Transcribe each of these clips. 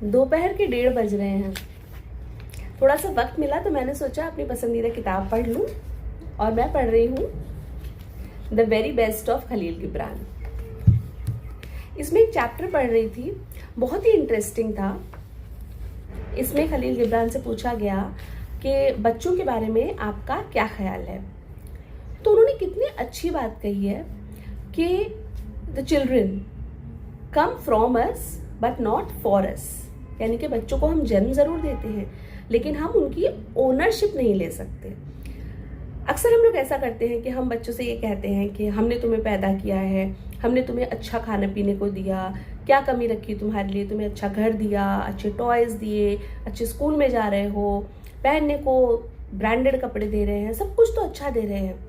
दोपहर के 1:30 बज रहे हैं। थोड़ा सा वक्त मिला तो मैंने सोचा अपनी पसंदीदा किताब पढ़ लूं, और मैं पढ़ रही हूँ the very best of Khalil Gibran. इसमें एक चैप्टर पढ़ रही थी, बहुत ही इंटरेस्टिंग था। इसमें खलील गिब्रान से पूछा गया कि बच्चों के बारे में आपका क्या ख्याल है। तो उन्होंने कितनी अच्छी बात कही है कि the children come from us but not for us, यानी कि बच्चों को हम जन्म जरूर देते हैं लेकिन हम उनकी ओनरशिप नहीं ले सकते। अक्सर हम लोग ऐसा करते हैं कि हम बच्चों से ये कहते हैं कि हमने तुम्हें पैदा किया है, हमने तुम्हें अच्छा खाने पीने को दिया, क्या कमी रखी तुम्हारे लिए, तुम्हें अच्छा घर दिया, अच्छे टॉयज दिए, अच्छे स्कूल में जा रहे हो, पहनने को ब्रांडेड कपड़े दे रहे हैं, सब कुछ तो अच्छा दे रहे हैं,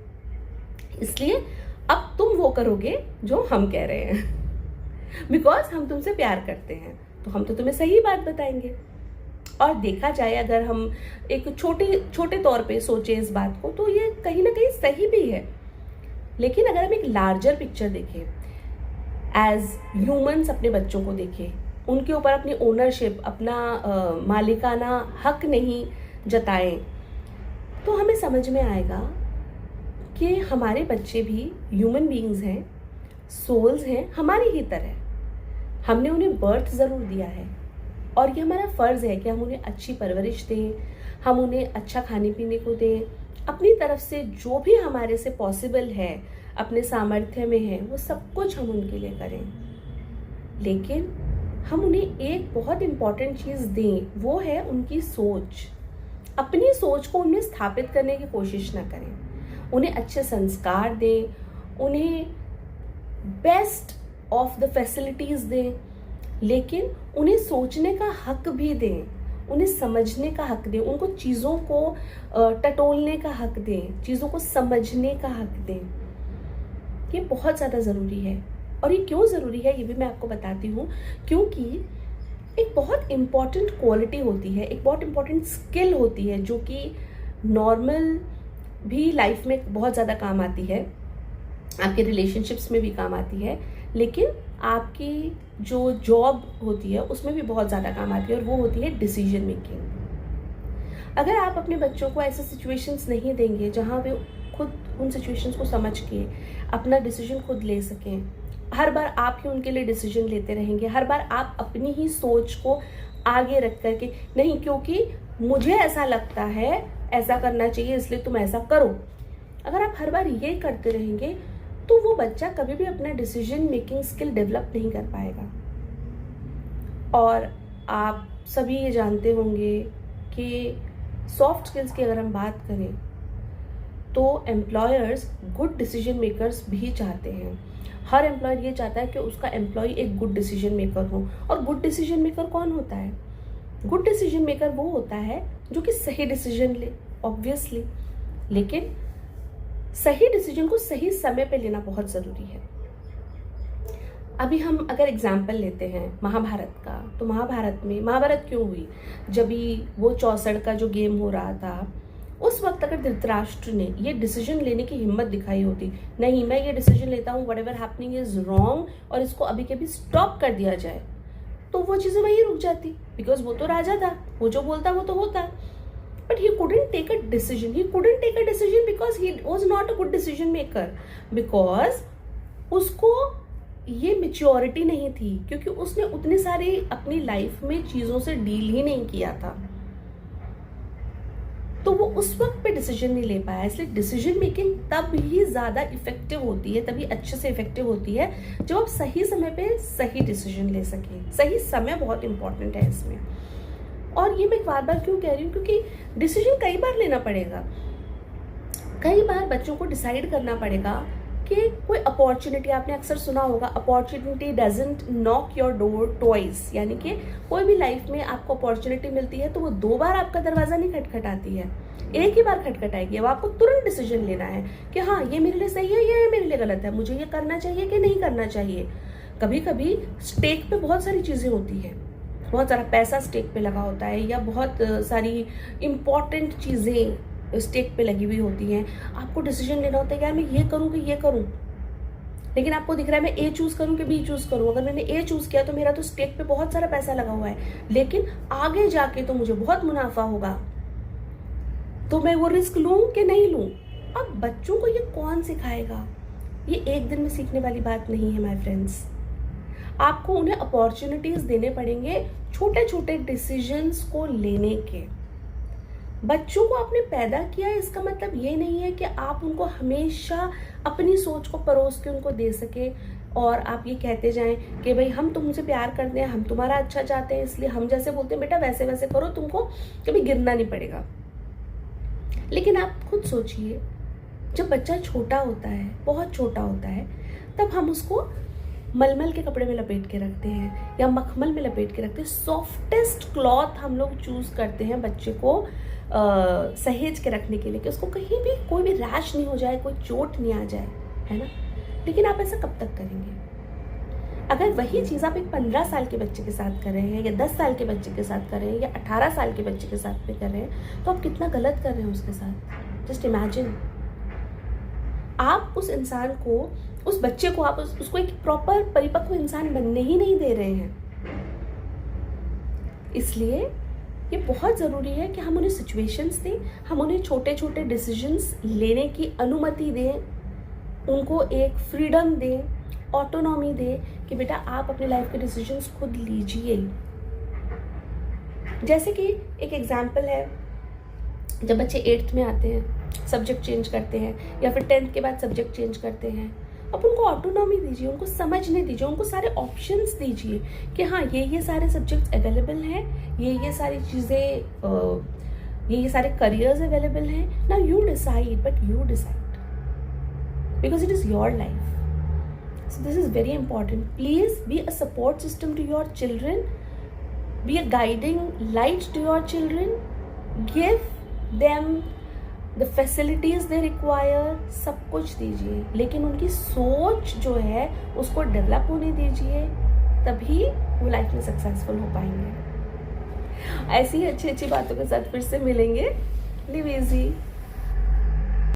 इसलिए अब तुम वो करोगे जो हम कह रहे हैं। बिकॉज हम तुमसे प्यार करते हैं तो हम तो तुम्हें सही बात बताएंगे। और देखा जाए अगर हम एक छोटे तौर पे सोचे इस बात को तो ये कहीं ना कहीं सही भी है, लेकिन अगर हम एक लार्जर पिक्चर देखें, एज ह्यूमंस अपने बच्चों को देखें, उनके ऊपर अपनी ओनरशिप, अपना मालिकाना हक नहीं जताएं, तो हमें समझ में आएगा कि हमारे बच्चे भी ह्यूमन बीइंग्स हैं, सोल्स हैं हमारी ही तरह। हमने उन्हें बर्थ ज़रूर दिया है और ये हमारा फ़र्ज़ है कि हम उन्हें अच्छी परवरिश दें, हम उन्हें अच्छा खाने पीने को दें, अपनी तरफ से जो भी हमारे से पॉसिबल है, अपने सामर्थ्य में है, वो सब कुछ हम उनके लिए करें। लेकिन हम उन्हें एक बहुत इम्पॉर्टेंट चीज़ दें, वो है उनकी सोच। अपनी सोच को उनमें स्थापित करने की कोशिश ना करें, उन्हें अच्छे संस्कार दें, उन्हें बेस्ट ऑफ द फैसिलिटीज़ दें, लेकिन उन्हें सोचने का हक भी दें, उन्हें समझने का हक दें, उनको चीज़ों को टटोलने का हक दें, चीज़ों को समझने का हक दें। ये बहुत ज़्यादा ज़रूरी है। और ये क्यों ज़रूरी है ये भी मैं आपको बताती हूँ, क्योंकि एक बहुत इम्पॉर्टेंट क्वालिटी होती है, एक बहुत इम्पॉर्टेंट स्किल होती है जो कि नॉर्मल भी लाइफ में बहुत ज़्यादा काम आती है, आपके रिलेशनशिप्स में भी काम आती है, लेकिन आपकी जो जॉब होती है उसमें भी बहुत ज़्यादा काम आती है, और वो होती है डिसीजन मेकिंग। अगर आप अपने बच्चों को ऐसे सिचुएशंस नहीं देंगे जहाँ वे खुद उन सिचुएशंस को समझ के अपना डिसीजन खुद ले सकें, हर बार आप ही उनके लिए डिसीजन लेते रहेंगे, हर बार आप अपनी ही सोच को आगे रख करके, नहीं क्योंकि मुझे ऐसा लगता है ऐसा करना चाहिए इसलिए तुम ऐसा करो, अगर आप हर बार ये करते रहेंगे तो वो बच्चा कभी भी अपना डिसीजन मेकिंग स्किल डेवलप नहीं कर पाएगा। और आप सभी ये जानते होंगे कि सॉफ्ट स्किल्स की अगर हम बात करें तो एम्प्लॉयर्स गुड डिसीजन मेकर्स भी चाहते हैं। हर एम्प्लॉयर ये चाहता है कि उसका एम्प्लॉय एक गुड डिसीजन मेकर हो। और गुड डिसीजन मेकर कौन होता है? गुड डिसीजन मेकर वो होता है जो कि सही डिसीजन ले, ऑब्वियसली, लेकिन सही डिसीजन को सही समय पे लेना बहुत ज़रूरी है। अभी हम अगर एग्जाम्पल लेते हैं महाभारत का, तो महाभारत क्यों हुई? जब भी वो 64 का जो गेम हो रहा था, उस वक्त अगर धृतराष्ट्र ने ये डिसीजन लेने की हिम्मत दिखाई होती, नहीं मैं ये डिसीजन लेता हूँ, व्हाटएवर हैपनिंग इज रॉन्ग, और इसको अभी के अभी स्टॉप कर दिया जाए, तो वो चीज़ें वहीं रुक जाती, बिकॉज वो तो राजा था, वो जो बोलता वो तो होता। But he couldn't take a decision. He couldn't take a decision because he was not a good decision maker. Because उसको ये मेच्योरिटी नहीं थी, क्योंकि उसने उतनी सारी अपनी लाइफ में चीज़ों से डील ही नहीं किया था, तो वो उस वक्त पे डिसीजन नहीं ले पाया। इसलिए डिसीजन मेकिंग तब ही ज़्यादा इफेक्टिव होती है, तभी अच्छे से इफेक्टिव होती है जब आप सही समय पे सही डिसीजन ले सकें। सही समय बहुत इंपॉर्टेंट है इसमें। और ये मैं बार बार क्यों कह रही हूँ, क्योंकि डिसीजन कई बार लेना पड़ेगा। कई बार बच्चों को डिसाइड करना पड़ेगा कि कोई अपॉर्चुनिटी, आपने अक्सर सुना होगा, opportunity doesn't knock your door twice, यानी कि कोई भी लाइफ में आपको अपॉर्चुनिटी मिलती है तो वो 2 बार आपका दरवाज़ा नहीं खटखटाती है, एक ही बार खटखटाएगी। अब आपको तुरंत डिसीजन लेना है कि हाँ ये मेरे लिए सही है, ये मेरे लिए गलत है, मुझे ये करना चाहिए कि नहीं करना चाहिए। कभी कभी स्टेक पे बहुत सारी चीज़ें होती हैं, बहुत सारा पैसा स्टेक पे लगा होता है, या बहुत सारी इम्पॉर्टेंट चीज़ें स्टेक पे लगी हुई होती हैं। आपको डिसीजन लेना होता है कि यार मैं ये करूँ कि ये करूँ। लेकिन आपको दिख रहा है मैं ए चूज करूं कि बी चूज करूं। अगर मैंने ए चूज किया तो मेरा तो स्टेक पे बहुत सारा पैसा लगा हुआ है, लेकिन आगे जाके तो मुझे बहुत मुनाफा होगा, तो मैं वो रिस्क लूं कि नहीं लूं। अब बच्चों को ये कौन सिखाएगा? ये एक दिन में सीखने वाली बात नहीं है माय फ्रेंड्स। आपको उन्हें अपॉर्चुनिटीज देने पड़ेंगे छोटे छोटे डिसीजंस को लेने के। बच्चों को आपने पैदा किया है, इसका मतलब ये नहीं है कि आप उनको हमेशा अपनी सोच को परोस के उनको दे सके और आप ये कहते जाएं कि भाई हम तुमसे प्यार करते हैं, हम तुम्हारा अच्छा चाहते हैं, इसलिए हम जैसे बोलते हैं बेटा वैसे वैसे करो, तुमको कभी गिरना नहीं पड़ेगा। लेकिन आप खुद सोचिए, जब बच्चा छोटा होता है, बहुत छोटा होता है, तब हम उसको मलमल के कपड़े में लपेट के रखते हैं या मखमल में लपेट के रखते हैं। सॉफ्टेस्ट क्लॉथ हम लोग चूज करते हैं बच्चे को सहेज के रखने के लिए कि उसको कहीं भी कोई भी रैश नहीं हो जाए, कोई चोट नहीं आ जाए, है ना। लेकिन आप ऐसा कब तक करेंगे? अगर वही चीज़ आप एक 15 साल के बच्चे के साथ कर रहे हैं या 10 साल के बच्चे के साथ कर रहे हैं या 18 साल के बच्चे के साथ में कर रहे हैं, तो आप कितना गलत कर रहे हैं उसके साथ। जस्ट इमेजिन, आप उस इंसान को, उस बच्चे को, आप उसको एक प्रॉपर परिपक्व इंसान बनने ही नहीं दे रहे हैं। इसलिए ये बहुत ज़रूरी है कि हम उन्हें सिचुएशंस दें, हम उन्हें छोटे छोटे डिसीजंस लेने की अनुमति दें, उनको एक फ्रीडम दें, ऑटोनॉमी दें कि बेटा आप अपने लाइफ के डिसीजंस खुद लीजिए। जैसे कि एक एग्जाम्पल है, जब बच्चे 8th में आते हैं, सब्जेक्ट चेंज करते हैं या फिर 10th के बाद सब्जेक्ट चेंज करते हैं, अब उनको ऑटोनॉमी दीजिए, उनको समझने दीजिए, उनको सारे ऑप्शंस दीजिए कि हाँ ये सारे सब्जेक्ट्स अवेलेबल हैं, ये सारी चीज़ें, ये सारे करियर्स अवेलेबल हैं। Now you decide, but you decide because it is your life. So this is very important. Please be a support system to your children, be a guiding light to your children, give them the facilities they require, सब कुछ दीजिए, लेकिन उनकी सोच जो है उसको develop होने दीजिए, तभी वो लाइफ में सक्सेसफुल हो पाएंगे। ऐसी अच्छी अच्छी बातों के साथ फिर से मिलेंगे। Live easy.